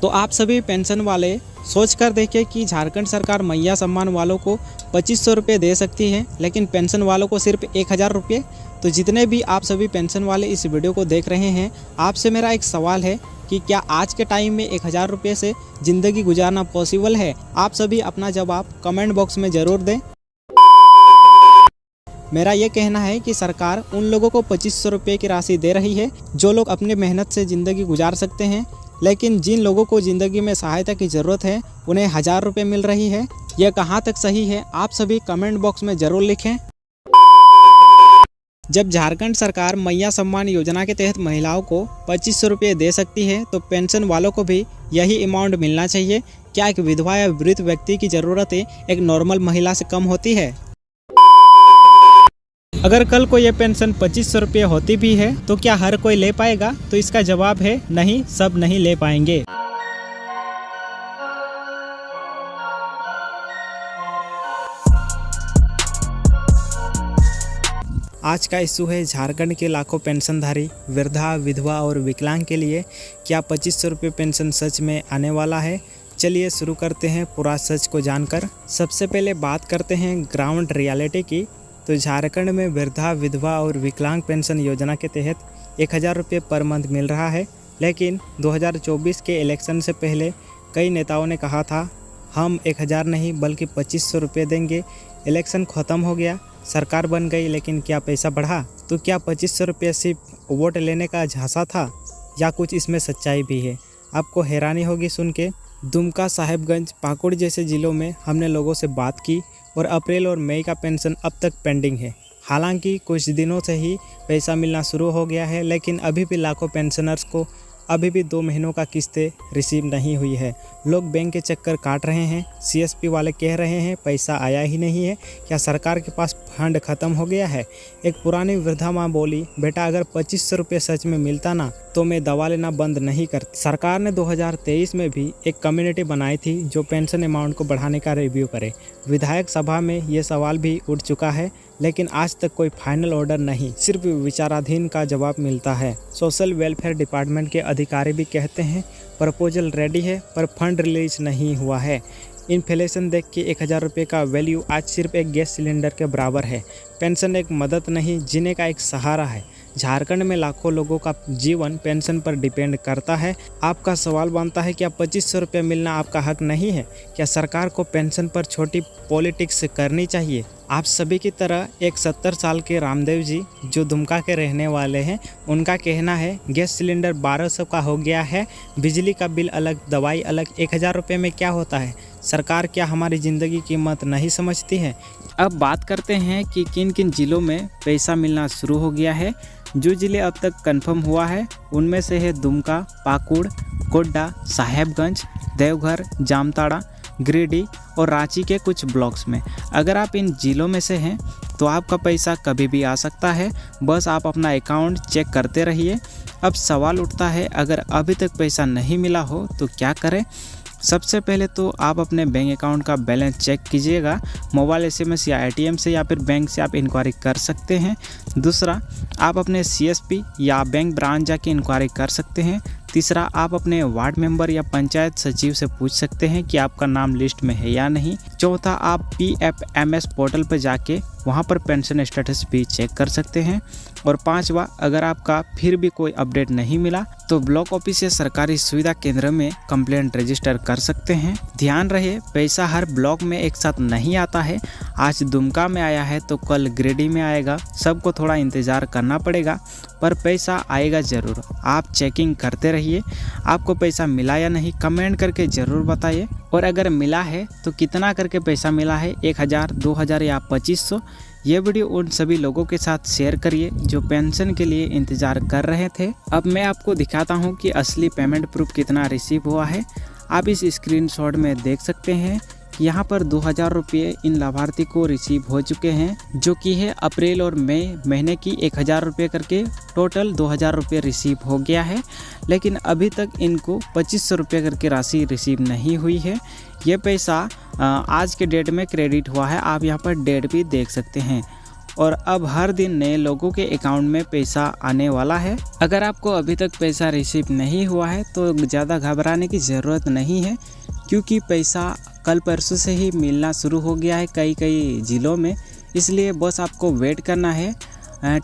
तो आप सभी पेंशन वाले सोच कर देखिए कि झारखंड सरकार मैया सम्मान वालों को 2500 रुपये दे सकती है, लेकिन पेंशन वालों को सिर्फ 1000 रुपये। तो जितने भी आप सभी पेंशन वाले इस वीडियो को देख रहे हैं, आपसे मेरा एक सवाल है कि क्या आज के टाइम में 1000 रुपये से ज़िंदगी गुजारना पॉसिबल है? आप सभी अपना जवाब कमेंट बॉक्स में ज़रूर दें। मेरा ये कहना है कि सरकार उन लोगों को 2500 रुपये की राशि दे रही है जो लोग अपने मेहनत से ज़िंदगी गुजार सकते हैं, लेकिन जिन लोगों को ज़िंदगी में सहायता की ज़रूरत है उन्हें 1000 रुपये मिल रही है। यह कहाँ तक सही है, आप सभी कमेंट बॉक्स में ज़रूर लिखें। जब झारखंड सरकार मैया सम्मान योजना के तहत महिलाओं को 2500 रुपये दे सकती है, तो पेंशन वालों को भी यही अमाउंट मिलना चाहिए। क्या एक विधवा या वृद्ध व्यक्ति की ज़रूरतें एक नॉर्मल महिला से कम होती है? अगर कल को ये पेंशन 2500 रुपये होती भी है तो क्या हर कोई ले पाएगा? तो इसका जवाब है नहीं, सब नहीं ले पाएंगे। आज का इशू है झारखंड के लाखों पेंशनधारी वृद्धा, विधवा और विकलांग के लिए क्या 2500 रुपये पेंशन सच में आने वाला है? चलिए शुरू करते हैं पूरा सच को जानकर। सबसे पहले बात करते हैं ग्राउंड रियलिटी की। तो झारखंड में वृद्धा, विधवा और विकलांग पेंशन योजना के तहत 1000 रुपये पर मंथ मिल रहा है, लेकिन 2024 के इलेक्शन से पहले कई नेताओं ने कहा था हम 1000 नहीं बल्कि 2500 रुपये देंगे। इलेक्शन ख़त्म हो गया, सरकार बन गई, लेकिन क्या पैसा बढ़ा? तो क्या 2500 रुपये सिर्फ वोट लेने का झांसा था या कुछ इसमें सच्चाई भी है? आपको हैरानी होगी सुन के। दुमका, साहेबगंज, पाकुड़ जैसे ज़िलों में हमने लोगों से बात की और अप्रैल और मई का पेंशन अब तक पेंडिंग है। हालांकि कुछ दिनों से ही पैसा मिलना शुरू हो गया है, लेकिन अभी भी लाखों पेंशनर्स को अभी भी 2 महीनों का किस्तें रिसीव नहीं हुई है। लोग बैंक के चक्कर काट रहे हैं। सीएसपी वाले कह रहे हैं पैसा आया ही नहीं है। क्या सरकार के पास फंड ख़त्म हो गया है? एक पुरानी वृद्धा माँ बोली, बेटा अगर 2500 रुपये सच में मिलता ना तो मैं दवा लेना बंद नहीं करती। सरकार ने 2023 में भी एक कम्युनिटी बनाई थी जो पेंशन अमाउंट को बढ़ाने का रिव्यू करे। विधायक सभा में ये सवाल भी उठ चुका है, लेकिन आज तक कोई फाइनल ऑर्डर नहीं, सिर्फ विचाराधीन का जवाब मिलता है। सोशल वेलफेयर डिपार्टमेंट के अधिकारी भी कहते हैं प्रपोजल रेडी है पर फंड रिलीज नहीं हुआ है। इन्फ्लेशन देख के 1000 रुपये का वैल्यू आज सिर्फ एक गैस सिलेंडर के बराबर है। पेंशन एक मदद नहीं, जीने का एक सहारा है। झारखंड में लाखों लोगों का जीवन पेंशन पर डिपेंड करता है। आपका सवाल बनता है क्या 2500 रुपये मिलना आपका हक नहीं है? क्या सरकार को पेंशन पर छोटी पॉलिटिक्स करनी चाहिए? आप सभी की तरह एक 70 साल के रामदेव जी जो दुमका के रहने वाले हैं, उनका कहना है गैस सिलेंडर 1200 का हो गया है, बिजली का बिल अलग, दवाई अलग, 1000 रुपये में क्या होता है? सरकार क्या हमारी ज़िंदगी की कीमत नहीं समझती है? अब बात करते हैं कि किन किन ज़िलों में पैसा मिलना शुरू हो गया है। जो ज़िले अब तक कंफर्म हुआ है उनमें से है दुमका, पाकुड़, गोड्डा, साहेबगंज, देवघर, जामताड़ा, गिरिडीह और रांची के कुछ ब्लॉक्स में। अगर आप इन ज़िलों में से हैं तो आपका पैसा कभी भी आ सकता है, बस आप अपना अकाउंट चेक करते रहिए। अब सवाल उठता है अगर अभी तक पैसा नहीं मिला हो तो क्या करें? सबसे पहले तो आप अपने बैंक अकाउंट का बैलेंस चेक कीजिएगा। मोबाइल एसएमएस या एटीएम से या फिर बैंक से आप इंक्वायरी कर सकते हैं। दूसरा, आप अपने सीएसपी या बैंक ब्रांच जाके इंक्वायरी कर सकते हैं। तीसरा, आप अपने वार्ड मेंबर या पंचायत सचिव से पूछ सकते हैं कि आपका नाम लिस्ट में है या नहीं। चौथा, आप PFMS पोर्टल पर जाके वहां पर पेंशन स्टेटस भी चेक कर सकते हैं। और पांचवा, अगर आपका फिर भी कोई अपडेट नहीं मिला तो ब्लॉक ऑफिस या सरकारी सुविधा केंद्र में कंप्लेंट रजिस्टर कर सकते हैं। ध्यान रहे, पैसा हर ब्लॉक में एक साथ नहीं आता है। आज दुमका में आया है तो कल गिरिडीह में आएगा। सबको थोड़ा इंतज़ार करना पड़ेगा, पर पैसा आएगा ज़रूर। आप चेकिंग करते रहिए। आपको पैसा मिला या नहीं कमेंट करके ज़रूर बताइए। और अगर मिला है तो कितना करके पैसा मिला है, 1000, 2000 या 2500? ये वीडियो उन सभी लोगों के साथ शेयर करिए जो पेंशन के लिए इंतज़ार कर रहे थे। अब मैं आपको दिखाता हूँ कि असली पेमेंट प्रूफ कितना रिसीव हुआ है। आप इस स्क्रीनशॉट में देख सकते हैं यहाँ पर 2000 रुपये इन लाभार्थी को रिसीव हो चुके हैं, जो कि है अप्रैल और मई महीने की 1000 रुपये करके टोटल 2000 रुपये रिसीव हो गया है। लेकिन अभी तक इनको 2500 रुपये करके राशि रिसीव नहीं हुई है। ये पैसा आज के डेट में क्रेडिट हुआ है। आप यहाँ पर डेट भी देख सकते हैं। और अब हर दिन नए लोगों के अकाउंट में पैसा आने वाला है। अगर आपको अभी तक पैसा रिसीव नहीं हुआ है तो ज़्यादा घबराने की ज़रूरत नहीं है, क्योंकि पैसा कल परसों से ही मिलना शुरू हो गया है कई ज़िलों में। इसलिए बस आपको वेट करना है।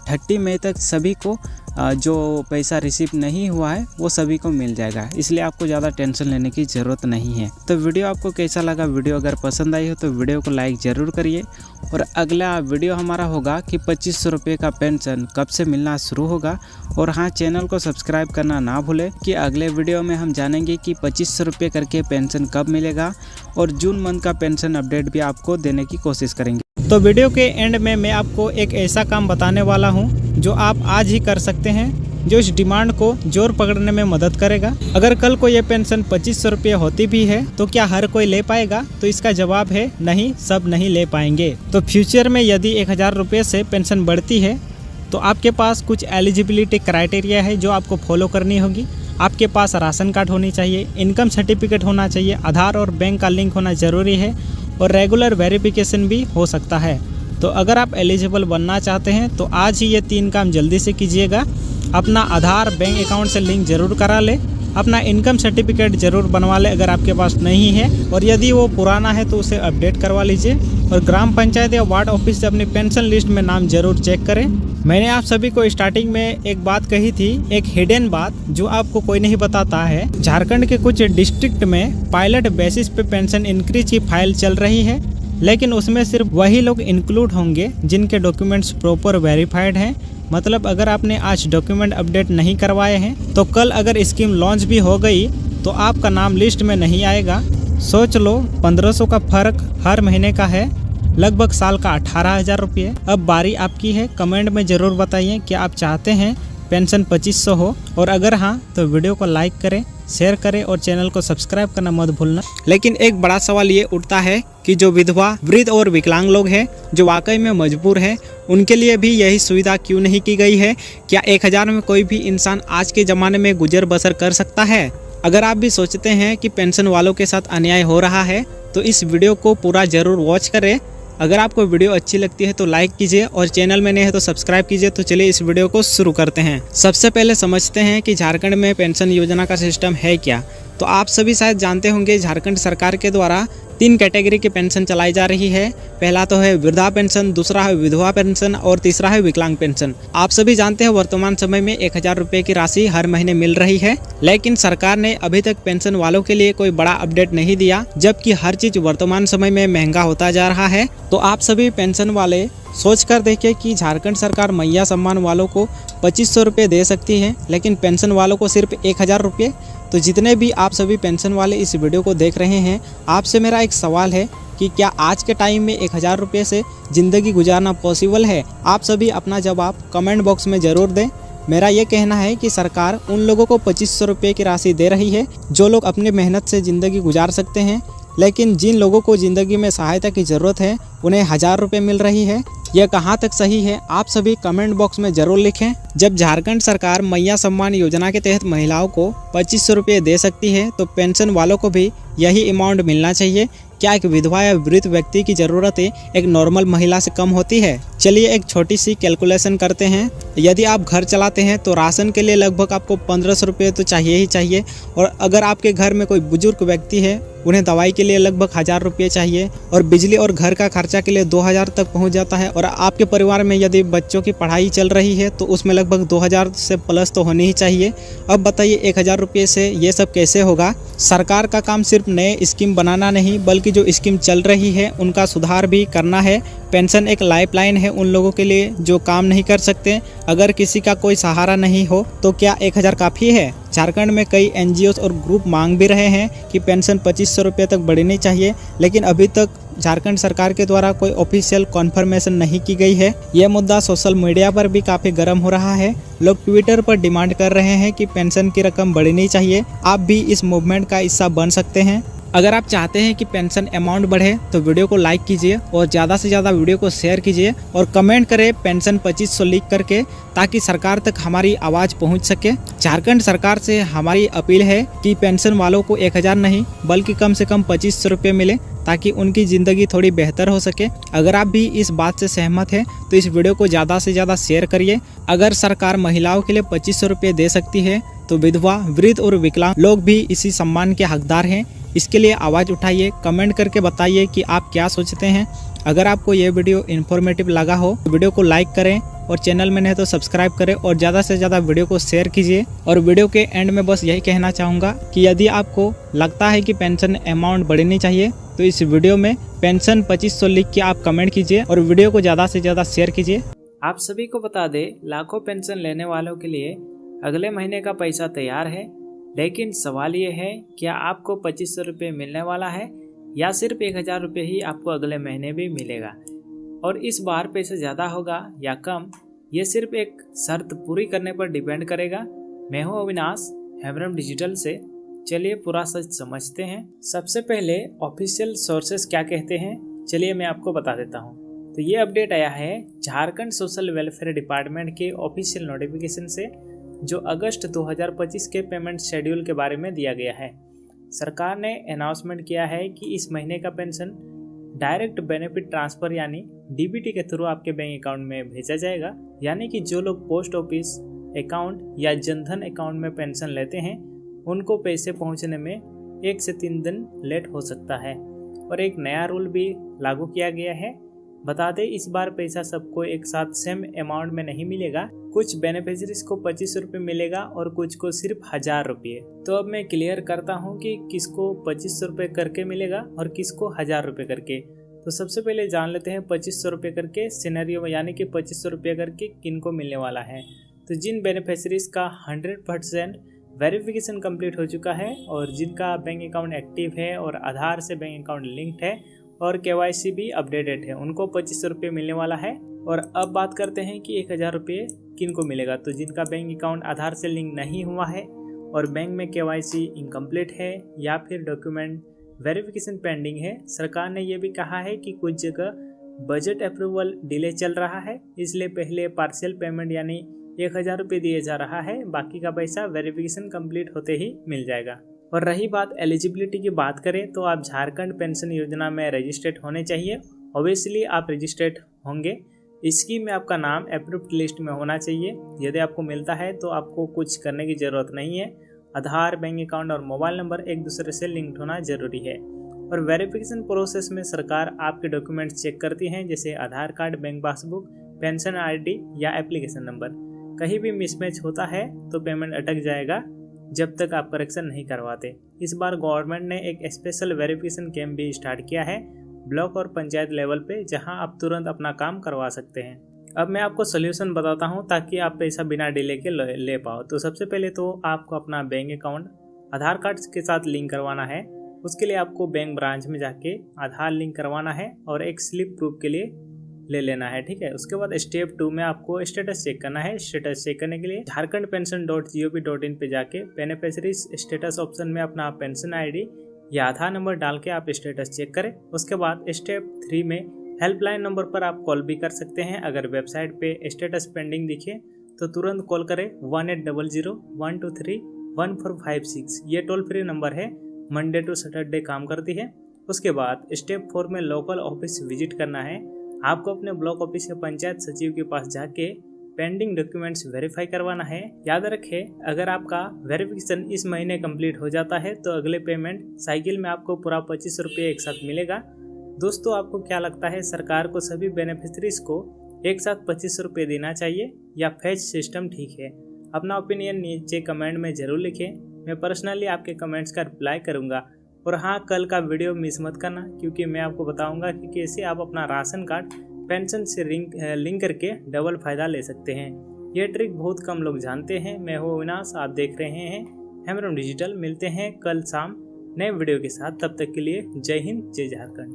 30 मई तक सभी को जो पैसा रिसीव नहीं हुआ है वो सभी को मिल जाएगा, इसलिए आपको ज़्यादा टेंशन लेने की ज़रूरत नहीं है। तो वीडियो आपको कैसा लगा? वीडियो अगर पसंद आई हो तो वीडियो को लाइक ज़रूर करिए। और अगला वीडियो हमारा होगा कि 2500 रुपये का पेंशन कब से मिलना शुरू होगा। और हाँ, चैनल को सब्सक्राइब करना ना भूलें कि अगले वीडियो में हम जानेंगे कि 2500 रुपये करके पेंशन कब मिलेगा, और जून मंथ का पेंशन अपडेट भी आपको देने की कोशिश करेंगे। तो वीडियो के एंड में मैं आपको एक ऐसा काम बताने वाला हूं जो आप आज ही कर सकते हैं, जो इस डिमांड को जोर पकड़ने में मदद करेगा। अगर कल को ये पेंशन 2500 रुपये होती भी है तो क्या हर कोई ले पाएगा? तो इसका जवाब है नहीं, सब नहीं ले पाएंगे। तो फ्यूचर में यदि 1000 रुपये से पेंशन बढ़ती है तो आपके पास कुछ एलिजिबिलिटी क्राइटेरिया है जो आपको फॉलो करनी होगी। आपके पास राशन कार्ड होनी चाहिए, इनकम सर्टिफिकेट होना चाहिए, आधार और बैंक का लिंक होना ज़रूरी है, और रेगुलर वेरिफिकेशन भी हो सकता है। तो अगर आप एलिजिबल बनना चाहते हैं तो आज ही ये 3 काम जल्दी से कीजिएगा। अपना आधार बैंक अकाउंट से लिंक ज़रूर करा ले, अपना इनकम सर्टिफिकेट ज़रूर बनवा ले अगर आपके पास नहीं है, और यदि वो पुराना है तो उसे अपडेट करवा लीजिए, और ग्राम पंचायत या वार्ड ऑफिस से अपनी पेंशन लिस्ट में नाम ज़रूर चेक करें। मैंने आप सभी को स्टार्टिंग में एक बात कही थी, एक हिडन बात जो आपको कोई नहीं बताता है। झारखंड के कुछ डिस्ट्रिक्ट में पायलट बेसिस पे पेंशन इंक्रीज की फाइल चल रही है, लेकिन उसमें सिर्फ वही लोग इंक्लूड होंगे जिनके डॉक्यूमेंट्स प्रॉपर वेरीफाइड हैं। मतलब अगर आपने आज डॉक्यूमेंट अपडेट नहीं करवाए हैं तो कल अगर स्कीम लॉन्च भी हो गई तो आपका नाम लिस्ट में नहीं आएगा। सोच लो, 1500 का फर्क हर महीने का है, लगभग साल का 18,000 रुपये। अब बारी आपकी है, कमेंट में ज़रूर बताइए कि आप चाहते हैं पेंशन 2500 हो, और अगर हाँ तो वीडियो को लाइक करें, शेयर करें और चैनल को सब्सक्राइब करना मत भूलना। लेकिन एक बड़ा सवाल ये उठता है कि जो विधवा, वृद्ध और विकलांग लोग हैं जो वाकई में मजबूर हैं, उनके लिए भी यही सुविधा क्यों नहीं की गई है? क्या 1000 में कोई भी इंसान आज के ज़माने में गुजर बसर कर सकता है? अगर आप भी सोचते हैं कि पेंशन वालों के साथ अन्याय हो रहा है तो इस वीडियो को पूरा ज़रूर वॉच करें। अगर आपको वीडियो अच्छी लगती है तो लाइक कीजिए, और चैनल में नए हैं तो सब्सक्राइब कीजिए। तो चलिए इस वीडियो को शुरू करते हैं। सबसे पहले समझते हैं कि झारखंड में पेंशन योजना का सिस्टम है क्या। तो आप सभी शायद जानते होंगे, झारखंड सरकार के द्वारा 3 कैटेगरी की पेंशन चलाई जा रही है। पहला तो है वृद्धा पेंशन, दूसरा है विधवा पेंशन और तीसरा है विकलांग पेंशन। आप सभी जानते हैं वर्तमान समय में 1000 रुपये की राशि हर महीने मिल रही है, लेकिन सरकार ने अभी तक पेंशन वालों के लिए कोई बड़ा अपडेट नहीं दिया, जबकि हर चीज वर्तमान समय में महंगा होता जा रहा है। तो आप सभी पेंशन वाले सोच कर देखिए कि झारखंड सरकार मैया सम्मान वालों को 2500 रुपये दे सकती है, लेकिन पेंशन वालों को सिर्फ 1000 रुपये। तो जितने भी आप सभी पेंशन वाले इस वीडियो को देख रहे हैं, आपसे मेरा एक सवाल है कि क्या आज के टाइम में 1000 रुपये से ज़िंदगी गुजारना पॉसिबल है? आप सभी अपना जवाब कमेंट बॉक्स में ज़रूर दें। मेरा ये कहना है कि सरकार उन लोगों को 2500 रुपये की राशि दे रही है जो लोग अपनी मेहनत से ज़िंदगी गुजार सकते हैं, लेकिन जिन लोगों को ज़िंदगी में सहायता की ज़रूरत है उन्हें 1000 रुपये मिल रही है। यह कहाँ तक सही है? आप सभी कमेंट बॉक्स में ज़रूर लिखें। जब झारखंड सरकार मैया सम्मान योजना के तहत महिलाओं को 2500 रुपये दे सकती है तो पेंशन वालों को भी यही अमाउंट मिलना चाहिए। क्या एक विधवा या वृद्ध व्यक्ति की ज़रूरतें एक नॉर्मल महिला से कम होती है? चलिए एक छोटी सी कैलकुलेशन करते हैं। यदि आप घर चलाते हैं तो राशन के लिए लगभग आपको 1500 रुपये तो चाहिए ही चाहिए, और अगर आपके घर में कोई बुजुर्ग व्यक्ति है उन्हें दवाई के लिए लगभग 1000 रुपये चाहिए, और बिजली और घर का खर्चा के लिए 2000 तक पहुंच जाता है। और आपके परिवार में यदि बच्चों की पढ़ाई चल रही है तो उसमें लगभग 2000 से प्लस तो होनी ही चाहिए। अब बताइए 1000 रुपये से ये सब कैसे होगा? सरकार का काम सिर्फ नए स्कीम बनाना नहीं, बल्कि जो स्कीम चल रही है उनका सुधार भी करना है। पेंशन एक लाइफलाइन है उन लोगों के लिए जो काम नहीं कर सकते। अगर किसी का कोई सहारा नहीं हो तो क्या 1000 काफ़ी है? झारखंड में कई NGOs और ग्रुप मांग भी रहे हैं कि पेंशन 2500 रुपये तक बढ़नी चाहिए, लेकिन अभी तक झारखंड सरकार के द्वारा कोई ऑफिशियल कॉन्फर्मेशन नहीं की गई है। यह मुद्दा सोशल मीडिया पर भी काफ़ी गर्म हो रहा है। लोग ट्विटर पर डिमांड कर रहे हैं कि पेंशन की रकम बढ़नी चाहिए। आप भी इस मूवमेंट का हिस्सा बन सकते हैं। अगर आप चाहते हैं कि पेंशन अमाउंट बढ़े तो वीडियो को लाइक कीजिए और ज़्यादा से ज़्यादा वीडियो को शेयर कीजिए, और कमेंट करें पेंशन 2500 लिख करके, ताकि सरकार तक हमारी आवाज़ पहुंच सके। झारखंड सरकार से हमारी अपील है कि पेंशन वालों को 1000 नहीं बल्कि कम से कम 2500 रुपये मिले, ताकि उनकी ज़िंदगी थोड़ी बेहतर हो सके। अगर आप भी इस बात से सहमत हैं तो इस वीडियो को ज़्यादा से ज़्यादा शेयर करिए। अगर सरकार महिलाओं के लिए 2500 रुपये दे सकती है तो विधवा, वृद्ध और विकलांग लोग भी इसी सम्मान के हकदार हैं। इसके लिए आवाज़ उठाइए, कमेंट करके बताइए कि आप क्या सोचते हैं। अगर आपको ये वीडियो इन्फॉर्मेटिव लगा हो तो वीडियो को लाइक करें और चैनल में नहीं तो सब्सक्राइब करें और ज़्यादा से ज़्यादा वीडियो को शेयर कीजिए। और वीडियो के एंड में बस यही कहना चाहूँगा कि यदि आपको लगता है कि पेंशन अमाउंट बढ़नी चाहिए तो इस वीडियो में पेंशन 2500 लिख के आप कमेंट कीजिए और वीडियो को ज़्यादा से ज़्यादा शेयर कीजिए। आप सभी को बता दें, लाखों पेंशन लेने वालों के लिए अगले महीने का पैसा तैयार है, लेकिन सवाल ये है क्या आपको 2500 रुपये मिलने वाला है या सिर्फ 1000 रुपये ही आपको अगले महीने भी मिलेगा। और इस बार पैसा ज़्यादा होगा या कम, ये सिर्फ एक शर्त पूरी करने पर डिपेंड करेगा। मैं हूँ अविनाश, हेमरम डिजिटल से। चलिए पूरा सच समझते हैं। सबसे पहले ऑफिशियल सोर्सेस क्या कहते हैं, चलिए मैं आपको बता देता हूँ। तो ये अपडेट आया है झारखंड सोशल वेलफेयर डिपार्टमेंट के ऑफिशियल नोटिफिकेशन से, जो अगस्त 2025 के पेमेंट शेड्यूल के बारे में दिया गया है। सरकार ने अनाउंसमेंट किया है कि इस महीने का पेंशन डायरेक्ट बेनिफिट ट्रांसफ़र यानी डीबीटी के थ्रू आपके बैंक अकाउंट में भेजा जाएगा। यानी कि जो लोग पोस्ट ऑफिस अकाउंट या जनधन अकाउंट में पेंशन लेते हैं उनको पैसे पहुंचने में 1 से 3 दिन लेट हो सकता है। और एक नया रूल भी लागू किया गया है। बता दें, इस बार पैसा सबको एक साथ सेम अमाउंट में नहीं मिलेगा। कुछ बेनिफिशरीज को 2500 रुपये मिलेगा और कुछ को सिर्फ 1000 रुपये। तो अब मैं क्लियर करता हूँ कि किसको 2500 रुपये करके मिलेगा और किसको 1000 रुपये करके। तो सबसे पहले जान लेते हैं 2500 रुपये करके सिनेरियो, यानी कि 2500 रुपये करके किन को मिलने वाला है। तो जिन बेनिफिशरीज का 100% वेरिफिकेशन कंप्लीट हो चुका है और जिनका बैंक अकाउंट एक्टिव है और आधार से बैंक अकाउंट लिंक्ड है और KYC भी अपडेटेड है, उनको 2500 रुपये मिलने वाला है। और अब बात करते हैं कि 1000 रुपये किन को मिलेगा। तो जिनका बैंक अकाउंट आधार से लिंक नहीं हुआ है और बैंक में KYC इनकम्प्लीट है या फिर डॉक्यूमेंट वेरिफिकेशन पेंडिंग है। सरकार ने यह भी कहा है कि कुछ जगह बजट अप्रूवल डिले चल रहा है, इसलिए पहले पार्शियल पेमेंट यानी 1000 रुपये दिए जा रहा है, बाकी का पैसा वेरिफिकेशन कंप्लीट होते ही मिल जाएगा। और रही बात एलिजिबिलिटी की बात करें तो आप झारखंड पेंशन योजना में रजिस्टर्ड होने चाहिए। ऑब्वियसली आप रजिस्टर्ड होंगे। स्कीम में आपका नाम अप्रूव्ड लिस्ट में होना चाहिए। यदि आपको मिलता है तो आपको कुछ करने की ज़रूरत नहीं है। आधार, बैंक अकाउंट और मोबाइल नंबर एक दूसरे से लिंक्ड होना जरूरी है। और वेरिफिकेशन प्रोसेस में सरकार आपके डॉक्यूमेंट्स चेक करती हैं, जैसे Aadhaar card, bank passbook, pension ID या एप्लीकेशन नंबर। कहीं भी मिसमैच होता है तो पेमेंट अटक जाएगा जब तक आप करेक्शन नहीं करवाते। इस बार गवर्नमेंट ने एक स्पेशल वेरिफिकेशन कैंप भी स्टार्ट किया है ब्लॉक और पंचायत लेवल पे, जहां आप तुरंत अपना काम करवा सकते हैं। अब मैं आपको सोल्यूशन बताता हूं ताकि आप पैसा बिना डिले के ले पाओ। तो सबसे पहले तो आपको अपना बैंक अकाउंट आधार कार्ड के साथ लिंक करवाना है। उसके लिए आपको बैंक ब्रांच में जाके आधार लिंक करवाना है और एक स्लिप प्रूफ के लिए ले लेना है, ठीक है। उसके बाद स्टेप 2 में आपको स्टेटस चेक करना है। स्टेटस चेक करने के लिए झारखंडपेंशन.gov.in पे जाके बेनिफिशरीज स्टेटस ऑप्शन में अपना पेंशन ID या आधार नंबर डाल के आप स्टेटस चेक करें। उसके बाद स्टेप 3 में हेल्पलाइन नंबर पर आप कॉल भी कर सकते हैं। अगर वेबसाइट पे स्टेटस पेंडिंग दिखे तो तुरंत कॉल करें 1800-123-1456। ये टोल फ्री नंबर है, मंडे टू सैटरडे काम करती है। उसके बाद स्टेप 4 में लोकल ऑफिस विजिट करना है। आपको अपने ब्लॉक ऑफिस या पंचायत सचिव के पास जाके पेंडिंग डॉक्यूमेंट्स वेरीफाई करवाना है। याद रखें, अगर आपका वेरिफिकेशन इस महीने कंप्लीट हो जाता है तो अगले पेमेंट साइकिल में आपको पूरा 2500 रुपये एक साथ मिलेगा। दोस्तों, आपको क्या लगता है, सरकार को सभी बेनिफिशरीज को एक साथ 2500 रुपये देना चाहिए या फेच सिस्टम ठीक है? अपना ओपिनियन नीचे कमेंट में ज़रूर लिखें। मैं पर्सनली आपके कमेंट्स का रिप्लाई करूँगा। और हाँ, कल का वीडियो मिस मत करना, क्योंकि मैं आपको बताऊंगा कि कैसे आप अपना राशन कार्ड पेंशन से लिंक करके डबल फ़ायदा ले सकते हैं। ये ट्रिक बहुत कम लोग जानते हैं। मैं हूँ अविनाश, आप देख रहे हैं हेमरम डिजिटल। मिलते हैं कल शाम नए वीडियो के साथ। तब तक के लिए जय हिंद, जय झारखंड।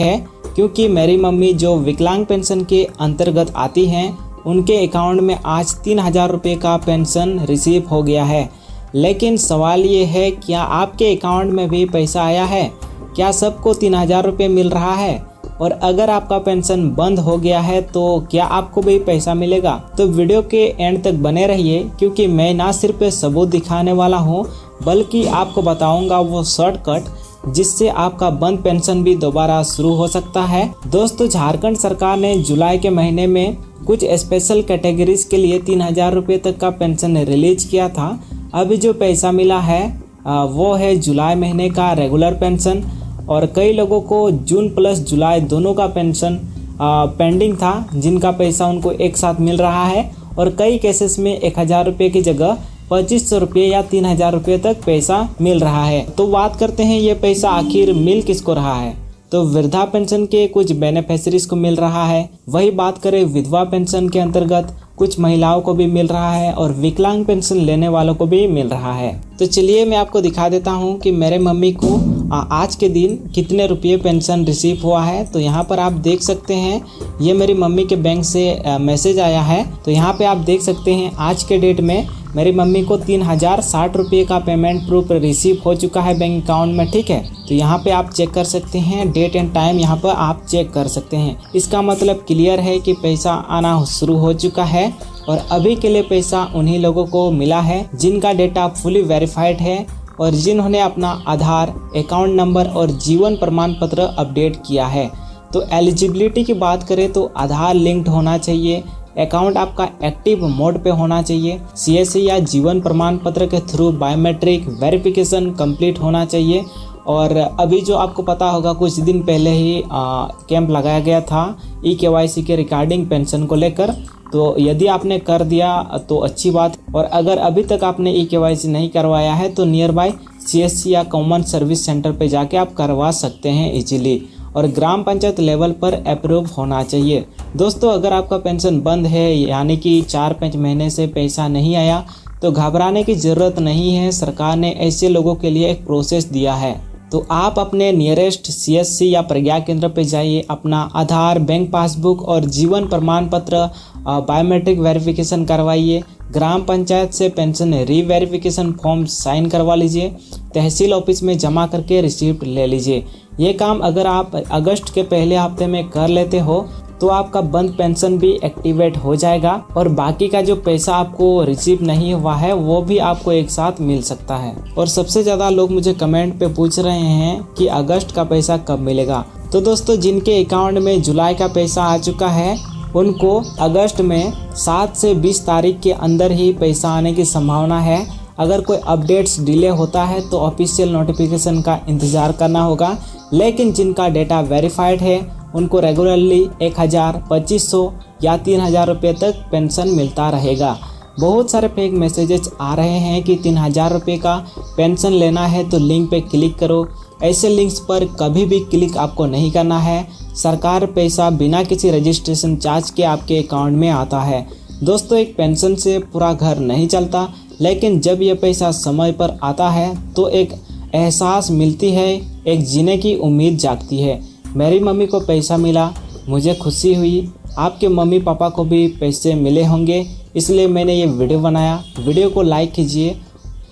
है क्योंकि मेरी मम्मी जो विकलांग पेंशन के अंतर्गत आती हैं, उनके अकाउंट में आज 3000 रुपये का पेंशन रिसीव हो गया है। लेकिन सवाल ये है, क्या आपके अकाउंट में भी पैसा आया है? क्या सबको 3000 रुपये मिल रहा है? और अगर आपका पेंशन बंद हो गया है तो क्या आपको भी पैसा मिलेगा? तो वीडियो के एंड तक बने रहिए, क्योंकि मैं ना सिर्फ सबूत दिखाने वाला हूँ बल्कि आपको बताऊंगा वो शॉर्टकट जिससे आपका बंद पेंशन भी दोबारा शुरू हो सकता है। दोस्तों, झारखंड सरकार ने जुलाई के महीने में कुछ स्पेशल कैटेगरीज के लिए 3,000 रुपये तक का पेंशन रिलीज किया था। अभी जो पैसा मिला है वो है जुलाई महीने का रेगुलर पेंशन, और कई लोगों को जून प्लस जुलाई दोनों का पेंशन पेंडिंग था, जिनका पैसा उनको एक साथ मिल रहा है। और कई केसेस में 1,000 रुपये की जगह 2,500 रुपये या 3,000 रुपये तक पैसा मिल रहा है। तो बात करते हैं ये पैसा आखिर मिल किसको रहा है। तो वृद्धा पेंशन के कुछ बेनिफिशरीज को मिल रहा है। वही बात करें विधवा पेंशन के अंतर्गत कुछ महिलाओं को भी मिल रहा है, और विकलांग पेंशन लेने वालों को भी मिल रहा है। तो चलिए मैं आपको दिखा देता हूँ कि मेरे मम्मी को आज के दिन कितने रुपये पेंशन रिसीव हुआ है। तो यहाँ पर आप देख सकते हैं, ये मेरी मम्मी के बैंक से मैसेज आया है। तो यहाँ पे आप देख सकते हैं आज के डेट में मेरी मम्मी को 3,060 रुपये का पेमेंट प्रूफ रिसीव हो चुका है बैंक अकाउंट में। ठीक है, तो यहाँ पे आप चेक कर सकते हैं, डेट एंड टाइम यहाँ पर आप चेक कर सकते हैं। इसका मतलब क्लियर है कि पैसा आना शुरू हो चुका है, और अभी के लिए पैसा उन्हीं लोगों को मिला है जिनका डेटा फुली वेरीफाइड है और जिन्होंने अपना आधार, अकाउंट नंबर और जीवन प्रमाण पत्र अपडेट किया है। तो एलिजिबिलिटी की बात करें तो आधार लिंक्ड होना चाहिए, अकाउंट आपका एक्टिव मोड पे होना चाहिए, CSC या जीवन प्रमाण पत्र के थ्रू बायोमेट्रिक वेरिफिकेशन कंप्लीट होना चाहिए। और अभी जो आपको पता होगा कुछ दिन पहले ही कैंप लगाया गया था eKYC के रिगार्डिंग पेंशन को लेकर। तो यदि आपने कर दिया तो अच्छी बात, और अगर अभी तक आपने eKYC नहीं करवाया है तो नियर बाय CSC या कॉमन सर्विस सेंटर पे जाके आप करवा सकते हैं इजीली, और ग्राम पंचायत लेवल पर अप्रूव होना चाहिए। दोस्तों, अगर आपका पेंशन बंद है यानी कि 4-5 महीने से पैसा नहीं आया तो घबराने की ज़रूरत नहीं है। सरकार ने ऐसे लोगों के लिए एक प्रोसेस दिया है। तो आप अपने नियरेस्ट CSC या प्रज्ञा केंद्र पे जाइए, अपना आधार, बैंक पासबुक और जीवन प्रमाण पत्र बायोमेट्रिक वेरिफिकेशन करवाइए। ग्राम पंचायत से पेंशन रीवेरिफिकेशन फॉर्म साइन करवा लीजिए, तहसील ऑफिस में जमा करके रिसीप्ट ले लीजिए। ये काम अगर आप अगस्त के पहले हफ्ते में कर लेते हो तो आपका बंद पेंशन भी एक्टिवेट हो जाएगा, और बाकी का जो पैसा आपको रिसीव नहीं हुआ है वो भी आपको एक साथ मिल सकता है। और सबसे ज़्यादा लोग मुझे कमेंट पे पूछ रहे हैं कि अगस्त का पैसा कब मिलेगा। तो दोस्तों, जिनके अकाउंट में जुलाई का पैसा आ चुका है उनको अगस्त में 7 से 20 तारीख के अंदर ही पैसा आने की संभावना है। अगर कोई अपडेट्स डिले होता है तो ऑफिशियल नोटिफिकेशन का इंतज़ार करना होगा, लेकिन जिनका डेटा वेरीफाइड है उनको रेगुलरली 1,000, 2,500 या 3,000 रुपये तक पेंशन मिलता रहेगा। बहुत सारे फेक मैसेजेस आ रहे हैं कि 3,000 रुपये का पेंशन लेना है तो लिंक पे क्लिक करो। ऐसे लिंक्स पर कभी भी क्लिक आपको नहीं करना है। सरकार पैसा बिना किसी रजिस्ट्रेशन चार्ज के आपके अकाउंट में आता है। दोस्तों, एक पेंशन से पूरा घर नहीं चलता, लेकिन जब यह पैसा समय पर आता है तो एक एहसास मिलती है, एक जीने की उम्मीद जागती है। मेरी मम्मी को पैसा मिला, मुझे खुशी हुई, आपके मम्मी पापा को भी पैसे मिले होंगे, इसलिए मैंने ये वीडियो बनाया। वीडियो को लाइक कीजिए।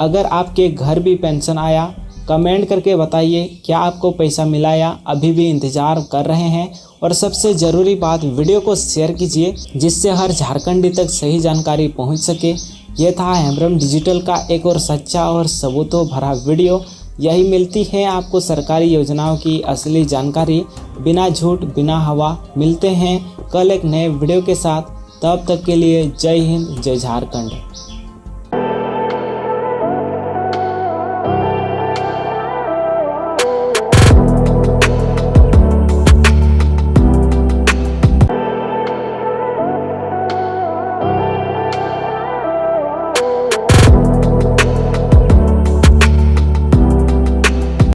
अगर आपके घर भी पेंशन आया, कमेंट करके बताइए क्या आपको पैसा मिला या अभी भी इंतज़ार कर रहे हैं। और सबसे ज़रूरी बात, वीडियो को शेयर कीजिए जिससे हर झारखंडी तक सही जानकारी पहुंच सके। ये था हेम्ब्रम डिजिटल का एक और सच्चा और सबूतों भरा वीडियो। यही मिलती है आपको सरकारी योजनाओं की असली जानकारी, बिना झूठ बिना हवा। मिलते हैं कल एक नए वीडियो के साथ, तब तक के लिए जय हिंद, जय झारखंड।